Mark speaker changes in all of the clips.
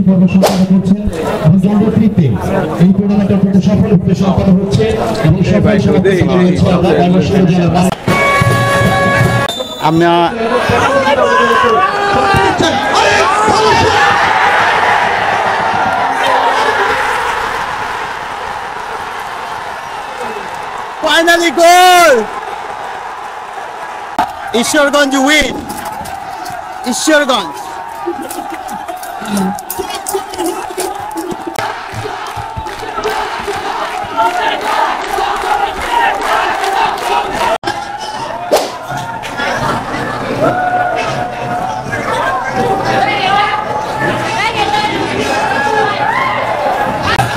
Speaker 1: পর্ব সম্পন্ন করছেন এবং জানবো ফ্রিতে এই টুর্নামেন্ট অত্যন্ত সফলভাবে সম্পন্ন হচ্ছে এবং
Speaker 2: আমরা finally goal! Ishwarganj win! Ishwarganj!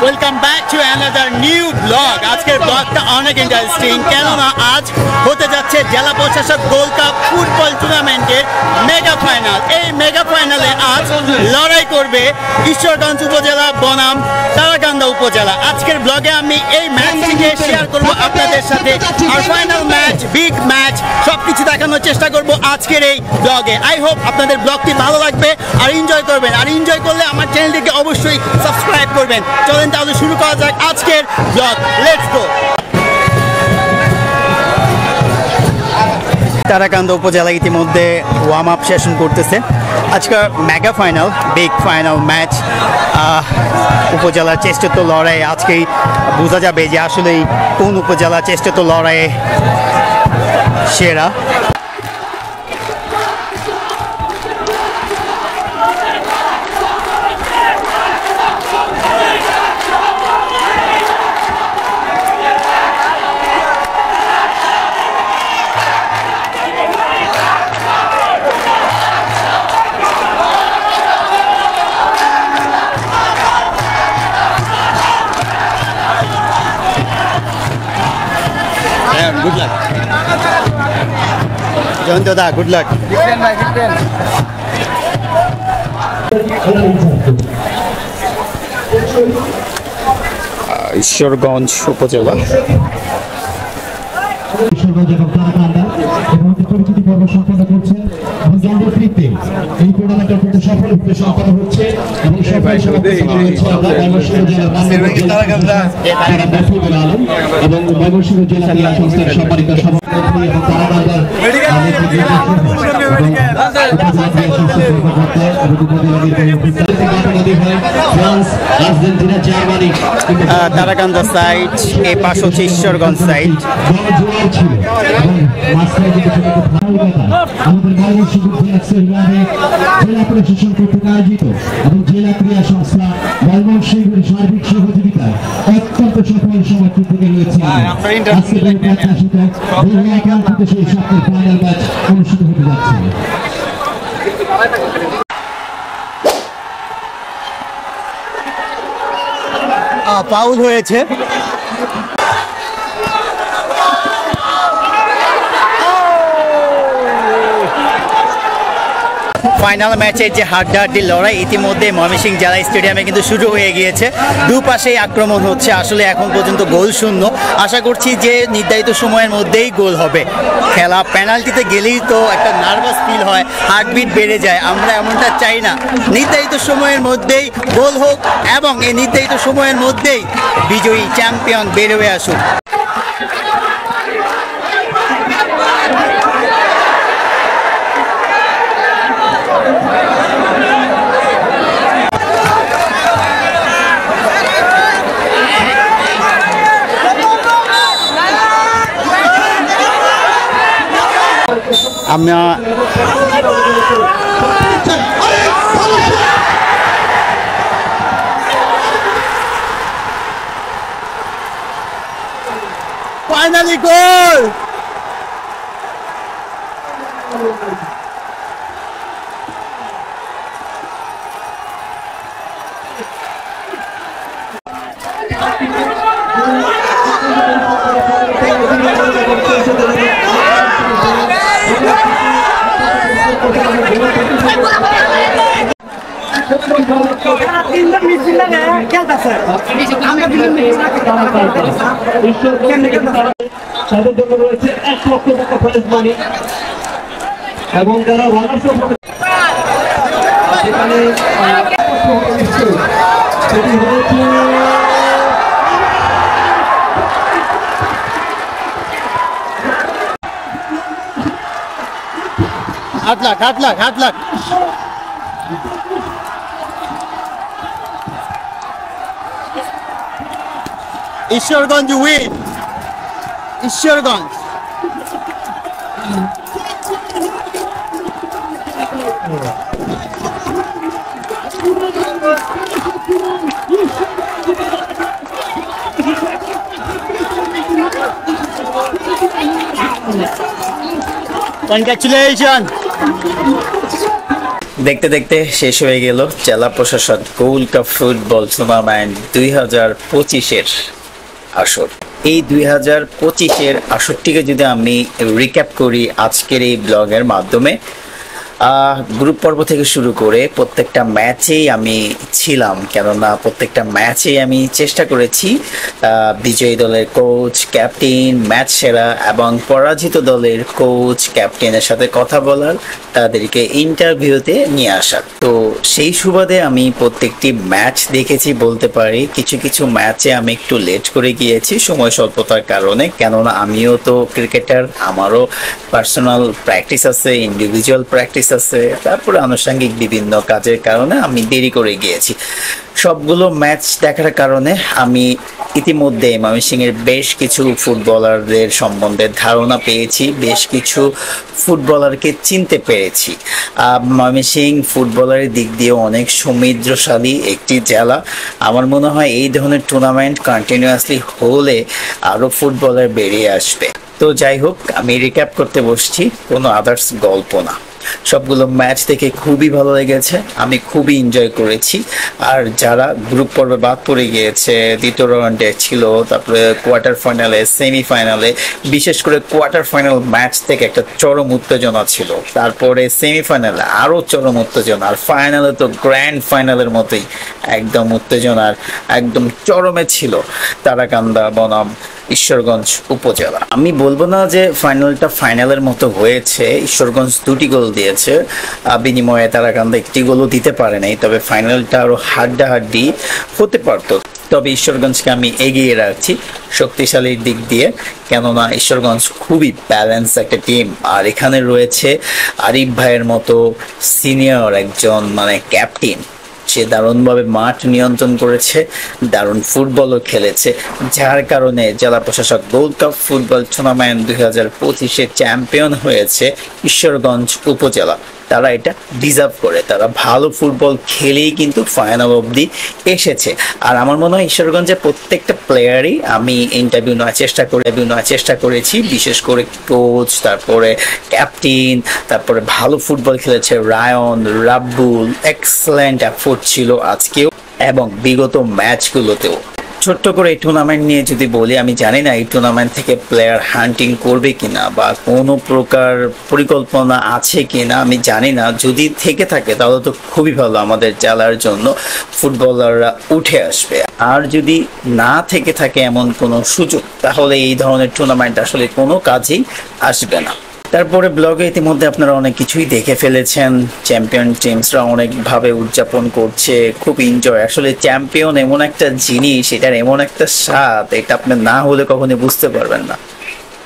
Speaker 2: Welcome back to another new vlog. আজকের ব্লগটা অনেক ইন্টারেস্টিং, কেননা আজ হতে যাচ্ছে জেলা প্রশাসক গোল্ড কাপ ফুটবল টুর্নামেন্টের মেগা ফাইনাল। এই মেগা ফাইনালে আজ লড়াই করবে ঈশ্বরগঞ্জ উপজেলা বনাম তারাকান্দা উপজেলা। আজকের ব্লগে আমি এই ম্যাচটিকে শেয়ার করব আপনাদের সাথে, আর ফাইনাল ম্যাচ, বিগ ম্যাচ সবকিছু দেখানোর চেষ্টা করব আজকের এই ব্লগে। আই হোপ আপনাদের ব্লগটি ভালো লাগবে আর এনজয় করবেন, আর এনজয় করলে আমার চ্যানেলটিকে অবশ্যই সাবস্ক্রাইব করবেন। চলেন তাহলে শুরু করা যাক আজকের ব্লগ। Let's go. তারাকান্দা উপজেলা ইতিমধ্যে ওয়ার্ম আপ সেশন করতেছে। আজকের mega final, big final match, উপজেলার চেষ্টিত লড়াই। আজকেই বোঝা যাবে যে আসলেই কোন উপজেলা চেষ্টিত লড়াইয়ে সেরা। Good luck. John Doda, good luck. Ishwarganj উপজেলা পরিচিতি পর্ব সম্পন্ন করছেন এবং জানবো ফ্রিতে এই টুর্নামেন্ট অত্যন্ত সফলভাবে সম্পন্ন হচ্ছে এবং এবং ময়মনসিংহ জেলা ক্রীড়া সংস্থার সম্মানিত সভাপতি এবং তারাকান্দার তারাকান্দা সাইড, এই পাশ হচ্ছে ঈশ্বরগঞ্জ সাইড। আমাদের ময়মনসিংহ জেলা প্রশাসন কর্তৃক আয়োজিত এবং জেলা ক্রীড়া সংস্থা ময়মনসিংহের সার্বিক সহযোগিতায় অত্যন্ত সফল সমাপ্তি থেকে রয়েছে। সেই সপ্তাহের ফাইনাল ম্যাচ অনুষ্ঠিত হতে যাচ্ছে। ফাউল হয়েছে। ফাইনাল ম্যাচের যে হাড্ডাহাড্ডি লড়াই ইতিমধ্যে ময়মনসিংহ জেলা স্টেডিয়ামে কিন্তু শুরু হয়ে গিয়েছে। দুপাশেই আক্রমণ হচ্ছে, আসলে এখন পর্যন্ত গোল শূন্য। আশা করছি যে নির্ধারিত সময়ের মধ্যেই গোল হবে। খেলা পেনাল্টিতে গেলেই তো একটা নার্ভাস ফিল হয়, হার্টবিট বেড়ে যায়। আমরা এমনটা চাই না, নির্ধারিত সময়ের মধ্যেই গোল হোক এবং এই নির্ধারিত সময়ের মধ্যেই বিজয়ী চ্যাম্পিয়ন বের হয়ে আসুক। আমরা ফাইনালি গোল। তাদের জন্য রয়েছে 1 লক্ষ টাকা প্রাইজ মানি এবং যারা রানার্স আপ সেখানে হাত লাগ ঈশ্বরগঞ্জ উইন, ঈশ্বরগঞ্জ। কনগ্রাচুলেশন।
Speaker 3: দেখতে দেখতে শেষ হয়ে গেল জেলা প্রশাসক গোল্ড কাপ ফুটবল টুর্নামেন্ট 2025-এর আসর। এই 2025-এর আসরটিকে যদি আমি রিক্যাপ করি আজকের এই ব্লগের মাধ্যমে, গ্রুপ পর্ব থেকে শুরু করে প্রত্যেকটা ম্যাচেই আমি ছিলাম, কেননা প্রত্যেকটা ম্যাচেই আমি চেষ্টা করেছি বিজয়ী দলের কোচ, ক্যাপ্টেন, ম্যাচ সেরা এবং পরাজিত দলের কোচ, ক্যাপ্টেনের সাথে কথা বলার, তাদেরকে ইন্টারভিউতে নিয়ে আসার। তো সেই সুবাদে আমি প্রত্যেকটি ম্যাচ দেখেছি বলতে পারি। কিছু কিছু ম্যাচে আমি একটু লেট করে গিয়েছি সময় স্বল্পতার কারণে, কেননা আমিও তো ক্রিকেটার, আমারও পার্সোনাল প্র্যাকটিস আছে, ইন্ডিভিজুয়াল প্র্যাকটিস আছে, তারপরে আনুষঙ্গিক বিভিন্ন কাজের কারণে আমি দেরি করে গিয়েছি। সবগুলো ম্যাচ দেখার কারণে আমি ইতিমধ্যে ময়মনসিংহের বেশ কিছু ফুটবলারদের সম্বন্ধে ধারণা পেয়েছি, বেশ কিছু ফুটবলারকে চিনতে পেরেছি। ময়মনসিংহ ফুটবলারের দিক দিয়ে অনেক সমৃদ্ধশালী একটি জেলা। আমার মনে হয় এই ধরনের টুর্নামেন্ট কন্টিনিউয়াসলি হলে আরও ফুটবলার বেরিয়ে আসবে। তো যাই হোক, আমি রিক্যাপ করতে বসছি, কোনো আদার্স গল্প না। সবগুলো ম্যাচ দেখে খুবই ভালো লেগেছে, আমি খুবই এনজয় করেছি। আর যারা গ্রুপ পর্বে বাদ পড়ে গিয়েছে, দ্বিতীয় রাউন্ডে ছিল, তারপরে কোয়ার্টার ফাইনালে, সেমিফাইনালে, বিশেষ করে কোয়ার্টার ফাইনাল ম্যাচ থেকে একটা চরম উত্তেজনা ছিল, তারপরে সেমিফাইনালে আরও চরম উত্তেজনা, আর ফাইনালে তো গ্র্যান্ড ফাইনালের মতোই একদম উত্তেজনার একদম চরমে ছিল তারাকান্দা বনাম ঈশ্বরগঞ্জ উপজেলা। আমি বলবো না যে ফাইনালটা ফাইনালের মতো হয়েছে, ঈশ্বরগঞ্জ 2টি গোল দিয়েছে, বিনিময়ে তারাকান্দা 1টি গোলও দিতে পারে নাই, তবে ফাইনালটা আরো হাড্ডাহাড্ডি হতে পারতো। তবে ঈশ্বরগঞ্জকে আমি এগিয়ে রাখছি শক্তিশালীর দিক দিয়ে, কেননা ঈশ্বরগঞ্জ খুবই ব্যালেন্স একটা টিম। আর এখানে রয়েছে আরিফ ভাইয়ের মতো সিনিয়র একজন ক্যাপ্টেন, সে দারুণভাবে মাঠ নিয়ন্ত্রণ করেছে, দারুণ ফুটবলও খেলেছে, যার কারণে জেলা প্রশাসক গোল্ড কাপ ফুটবল টুর্নামেন্ট 2025-এ চ্যাম্পিয়ন হয়েছে ঈশ্বরগঞ্জ উপজেলা। তারা এটা ডিজার্ভ করে, তারা ভালো ফুটবল খেলেই কিন্তু ফাইনাল অবধি এসেছে। আর আমার মনে হয় ঈশ্বরগঞ্জের প্রত্যেকটা প্লেয়ারই আমি ইন্টারভিউ নেওয়ার চেষ্টা করেছি, বিশেষ করে কোচ, তারপরে ক্যাপ্টেন, তারপরে ভালো ফুটবল খেলেছে রায়ন, রাব্বুল, এক্সেলেন্ট এফোর্ট ছিল আজকেও এবং বিগত ম্যাচগুলোতেও। ছোট্ট করে এই টুর্নামেন্ট নিয়ে যদি বলি, আমি জানি না এই টুর্নামেন্ট থেকে প্লেয়ার হান্টিং করবে কিনা বা কোনো প্রকার পরিকল্পনা আছে কিনা, আমি জানি না। যদি থেকে থাকে তাহলে তো খুবই ভালো, আমাদের জেলার জন্য ফুটবলাররা উঠে আসবে। আর যদি না থেকে থাকে এমন কোনো সুযোগ, তাহলে এই ধরনের টুর্নামেন্ট আসলে কোনো কাজেই আসবে না। তারপরে ব্লগে ইতিমধ্যে আপনারা অনেক কিছুই দেখে ফেলেছেন, চ্যাম্পিয়ন টিমসরা অনেকভাবে উদযাপন করছে, খুব এনজয়। আসলে চ্যাম্পিয়ন এমন একটা জিনিস, এটার এমন একটা স্বাদ, এটা আপনি না হলে কখনোই বুঝতে পারবেন না।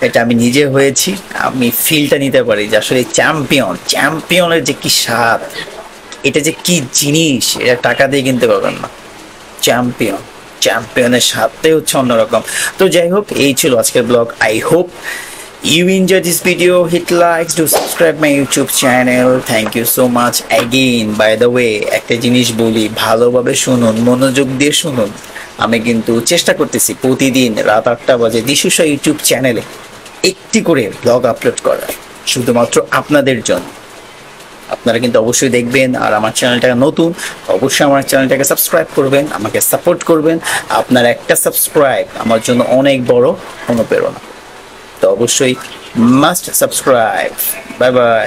Speaker 3: এটা আমি নিজে হয়েছি, আমি ফিলটা নিতে পারি যে আসলে চ্যাম্পিয়নের যে কি স্বাদ, এটা যে কি জিনিস, এটা টাকা দিয়ে কিনতে পারবেন না। চ্যাম্পিয়নের স্বাদটাই হচ্ছে অন্যরকম। তো যাই হোক, এই ছিল আজকের blog. I hope you enjoyed this video. Hit likes, do subscribe my YouTube channel. Thank you so much again. By the way, একটা জিনিস বলি, ভালোভাবে শুনুন, মনোযোগ দিয়ে শুনুন। আমি কিন্তু চেষ্টা করতেছি প্রতিদিন রাত 8টা বাজে দিশুসা ইউটিউব চ্যানেলে একটি করে ব্লগ আপলোড করার, শুধুমাত্র আপনাদের জন্য। আপনারা কিন্তু অবশ্যই দেখবেন। আর আমার চ্যানেলটা নতুন, অবশ্যই আমার চ্যানেলটাকে সাবস্ক্রাইব করবেন, আমাকে সাপোর্ট করবেন। আপনার একটা সাবস্ক্রাইব আমার জন্য অনেক বড় অনুপ্রেরণা। তো অবশ্যই মাস্ট সাবস্ক্রাইব। Bye bye.